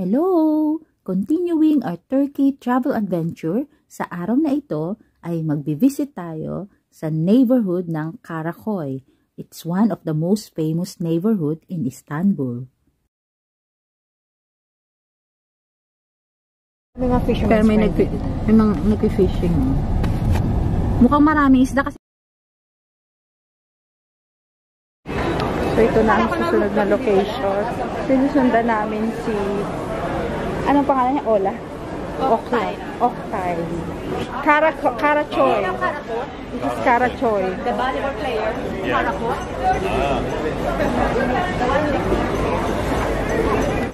Hello! Continuing our Turkey travel adventure, sa araw na ito ay magbivisit tayo sa neighborhood ng Karakoy. It's one of the most famous neighborhood in Istanbul. Pero may nag-fishing. Mukhang maraming isda kasi. So ito na ang susunod na location. Sinusundan namin si, anong pangalan niya? Ola? Oktay. Karachoy. This is Karachoy. The volleyball player. Karakoy.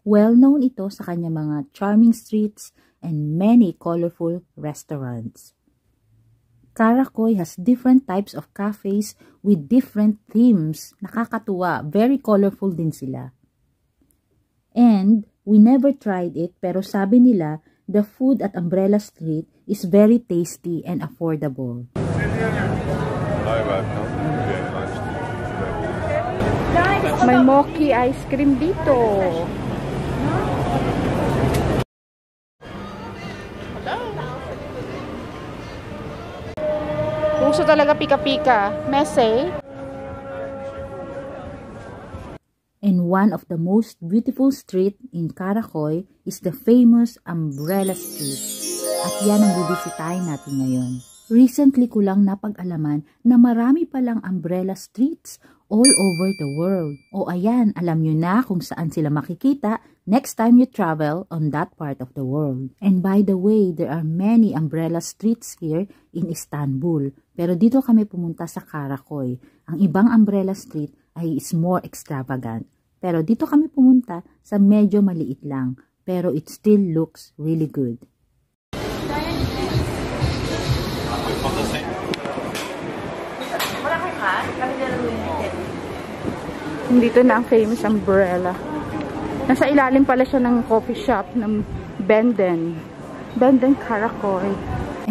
Well known ito sa kanyang mga charming streets and many colorful restaurants. Karakoy has different types of cafes with different themes. Nakakatuwa. Very colorful din sila. And we never tried it, pero sabi nila, the food at Umbrella Street is very tasty and affordable. May mochi ice cream dito. Puso talaga pika-pika. Messy. And one of the most beautiful street in Karakoy is the famous Umbrella Street. At yan ang bibisitahin natin ngayon. Recently ko lang napag-alaman na marami palang umbrella streets all over the world. O ayan, alam nyo na kung saan sila makikita next time you travel on that part of the world. And by the way, there are many umbrella streets here in Istanbul. Pero dito kami pumunta sa Karakoy. Ang ibang umbrella street ay is more extravagant. Pero dito kami pumunta sa medyo maliit lang. Pero it still looks really good. Dito na ang famous umbrella. Nasa ilalim pala siya ng coffee shop ng Benden Karakoy.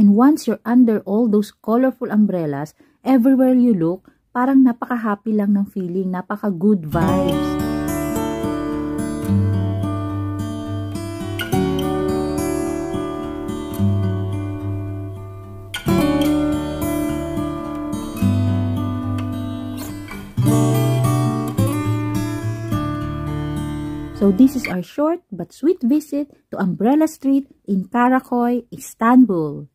And once you're under all those colorful umbrellas, everywhere you look, parang napaka-happy lang ng feeling, napaka-good vibes. So this is our short but sweet visit to Umbrella Street in Karakoy, Istanbul.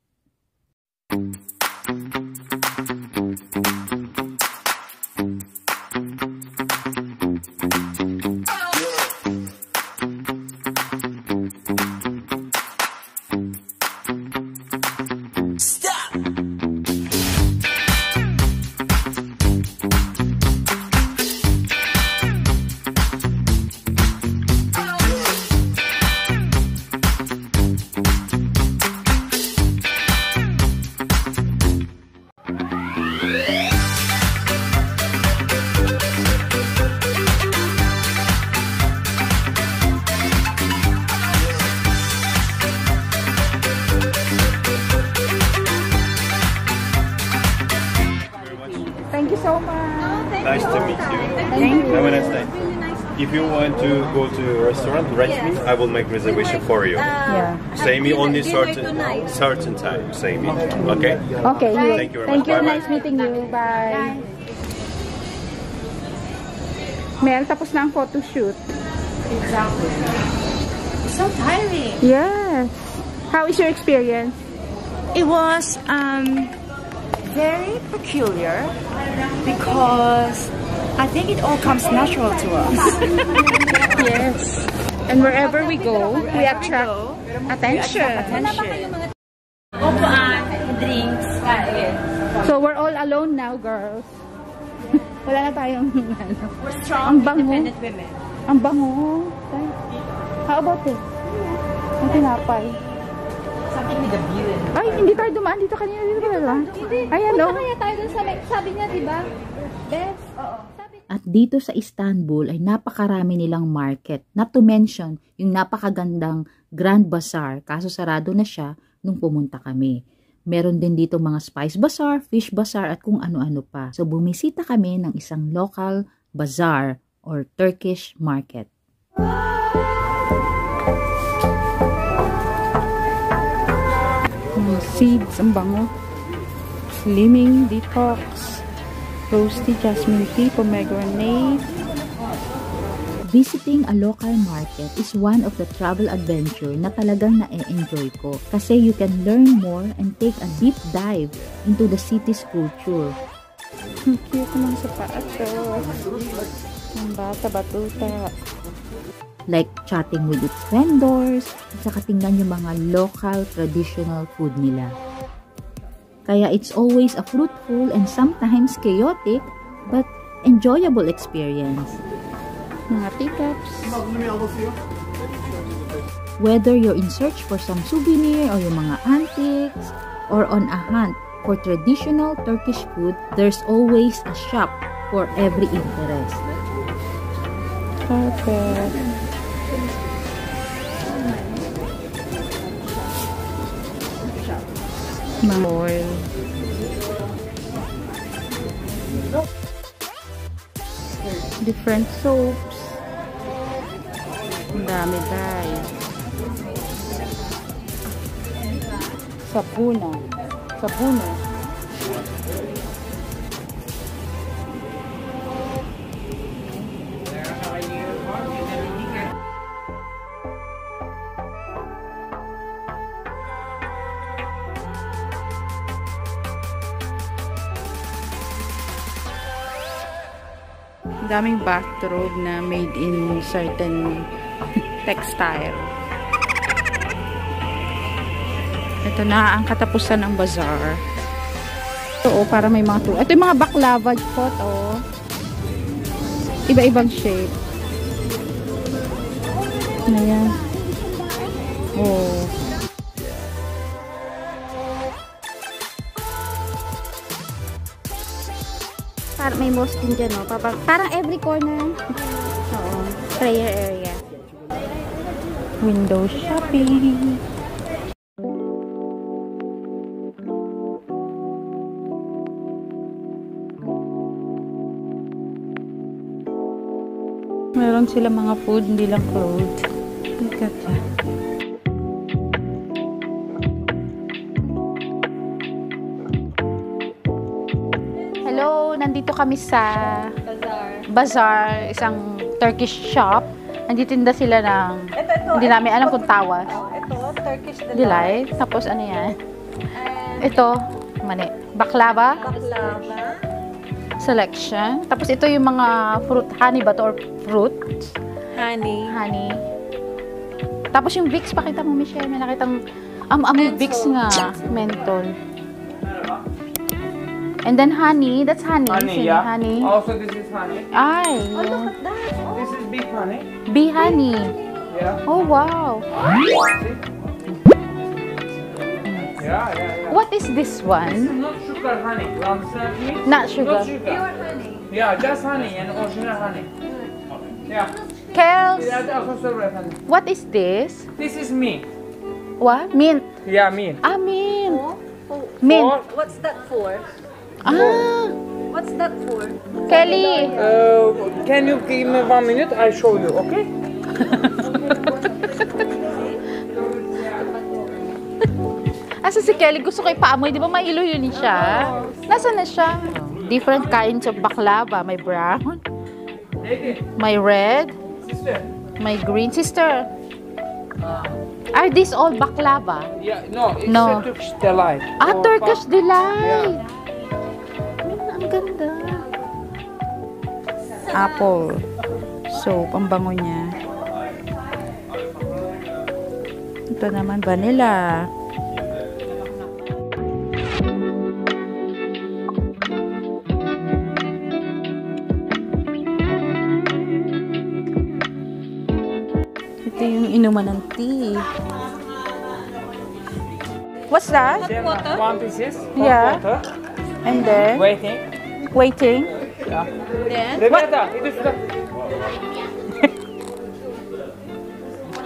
Thank you so much. Nice to meet you. Thank you. Have a nice day. If you want to go to a restaurant, write me. I will make reservation for you. Yeah. Say me only certain time. Say me. Okay. Okay. Thank you very much. Bye-bye. Nice meeting you. Bye. Mel, tapos na ang photo shoot. Exactly. So tiring. Yes. How is your experience? It was very peculiar because I think it all comes natural to us. Yes. And wherever we go, we attract attention. Upuan, drinks, So we're all alone now, girls. Wala na tayong We're strong, Ang bango. independent women. Ang bango. How about it? Ang tinapay. Something with a view. Ay, hindi tayo dumaan dito kanina. Dito ba ba? Ayan, no? Kaya tayo dun sa sabi niya, di ba? Best. Oo. At dito sa Istanbul ay napakarami nilang market. Not to mention, yung napakagandang Grand Bazaar. Kaso sarado na siya nung pumunta kami. Meron din dito mga spice bazaar, fish bazaar at kung ano-ano pa. So bumisita kami ng isang local bazaar or Turkish market. seeds, ang bango. Slimming detox. Roasty jasmine tea, pomegranate. Visiting a local market is one of the travel adventure na talagang na-enjoy ko kasi you can learn more and take a deep dive into the city's culture. Ang cute ng sapatos. Ang bata-batuta. Like chatting with its vendors, at saka tingnan yung mga local traditional food nila. Kaya it's always a fruitful and sometimes chaotic but enjoyable experience. Mga teacups. Whether you're in search for some souvenir or yung mga antiques or on a hunt for traditional Turkish food, there's always a shop for every interest. Carpet. Mga oil. Different soaps. Ang dami tayo. Sabuna. Sabuna. Daming bathrobe na made in certain textile. Ito na ang katapusan ng bazaar. Ito para may mga Ito yung mga baklava pot, Iba-ibang shape. Ayan. May most din dyan, no? Parang every corner. Oo. Prayer area. Window shopping. Meron sila mga food, hindi lang clothes. Look at that. Nandito kami sa bazaar, isang Turkish shop. Nandito sila ng hindi namin alam kung tawas. Ito, Turkish Delight. Tapos ano yan? Ito, baklava. Baklava. Selection. Tapos ito yung mga fruit, honey ba to or fruits? Honey. Tapos yung Vicks, pakita mo Michelle, may nakitang amoy Vicks nga, menthol. And then honey, that's honey. Honey, yeah. Honey. Also, this is honey. Ay. Oh, look at that. Oh. This is bee honey. Bee honey. Yeah. Oh, wow. Yeah. What is this This is one? not sugar honey. You understand me? Not sugar. Not sugar. Pure honey. Yeah, just honey and original honey. Yeah. Kels, what is this? This is mint. What? Mint. Yeah, mint. Mint. Mint. What's that for? What's that for? Kelly. Can you give me 1 minute? I show you, okay? Asa si Kelly? Gusto ko ipaamoy. Di ba may ilo yun siya? Nasaan na siya? Different kinds of baklava. May brown. May red. May green. Sister. Are these all baklava? Yeah, no, it's No. a Turkish delight. Turkish delight. Yeah. Ang ganda. Apple. Soap. Ang bango niya. Ito naman, vanilla. Ito yung inuman ng tea. What's that? Then one pieces. Yeah. Water. And then, Waiting. waiting. Yeah. Then? Roberta, it is the...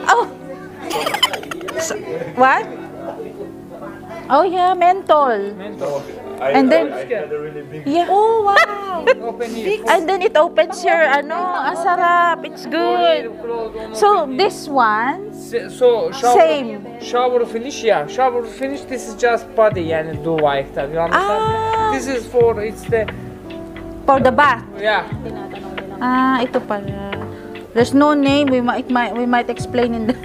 Oh! What? Oh yeah, menthol. Menthol. And then, had a really big. yeah. Oh, wow. Open it. And then it opens your, ano, ang sarap. It's good. So, this one, So shower, Same. Shower finish, yeah. Shower finish. This is just body, yani do like that. You understand? This is for it's the for the bath. yeah. Ah, ito pala. There's no name. We might explain in the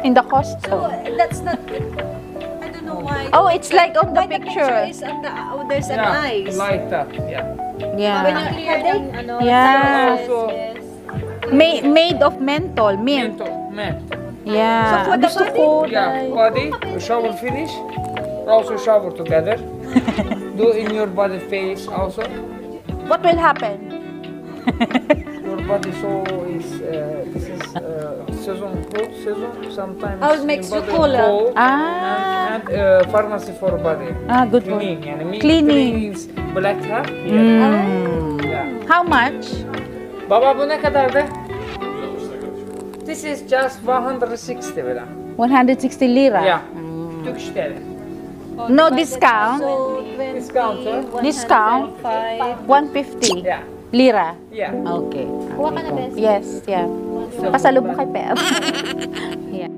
in the cost. So, that's not, I don't know why. Oh, it's like on the Why picture. is on the, oh, there's an Yeah, eyes. like that. Yeah. When Yeah. you clear ng, ano, Yeah. yes, Also, yes. Made of menthol, mint. Man. Yeah. for the Gusto ko. Yeah, body shower finish. Also shower together. Do in your body face also. What will happen? Your body so is this is season cold season sometimes. Oh, it makes your you body cooler. cold. Ah. And pharmacy for body. Ah, good for Cleaning, yani Cleaning. cleans black hat. Mm. Yeah. How much? Baba bu ne kadardı? This is just 160 lira. 160 lira. Yeah. Turkish lira. No discount. So, 20, Discount, sir? Discount? 105. 150 Yeah. lira. Yeah. Okay. Kuha ka na, best. Yes, yeah. Pasalubong kay Per. Yeah.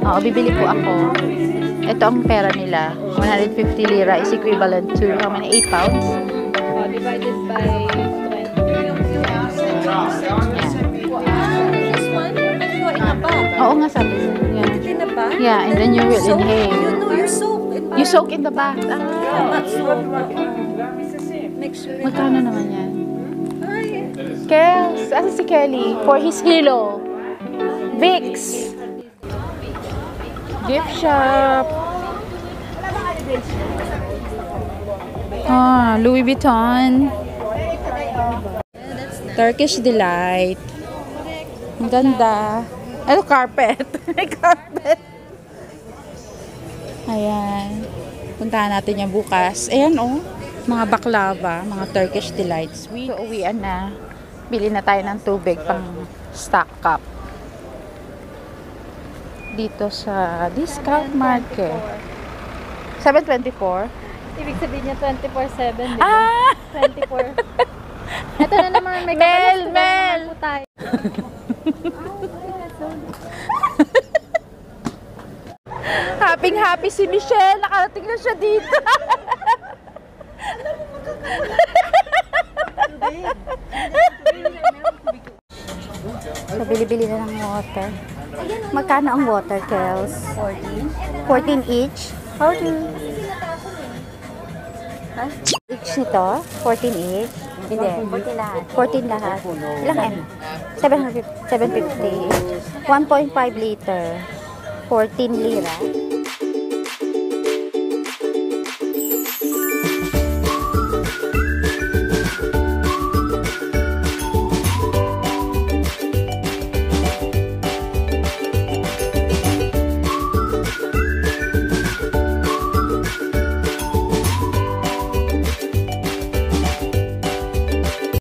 Oo, bibili po ako. Ito ang pera nila. 150 lira is equivalent to how many? 8 pounds? Divided by 20. This one, and go in a bag. Oo nga sabi niya. Yeah. Put it in a bag. Yeah, and then you will soak. inhale. You know, you soak in You soak in the bath. Yeah, Ah, but soak. Make sure it magkano naman yan? Ay, Kels, asa si Kelly? For his hilo. Vicks. Gift shop. Ah, Louis Vuitton. Turkish Delight. Ang ganda. Ano, carpet. May carpet. Ayan. Puntahan natin yan bukas. Ayan, oh. Mga baklava, mga Turkish Delights. So, uwian na. Bili na tayo ng tubig pang stock cup. Dito sa discount market. 7.24. ibig sabihin niya 24/7, di ba? Ah! 24. Ito na naman, may Mel, kapalas Mel! po tayo. Happy si Michelle. Nakarating na siya dito. So, bili-bili na ng water. Magkano ang water, Kels? 14 each? How do you... Each nito? 14 each? Hindi. 14 lahat. 14 lahat. Ilang M? 750 each. 1.5 liter. 14 lira.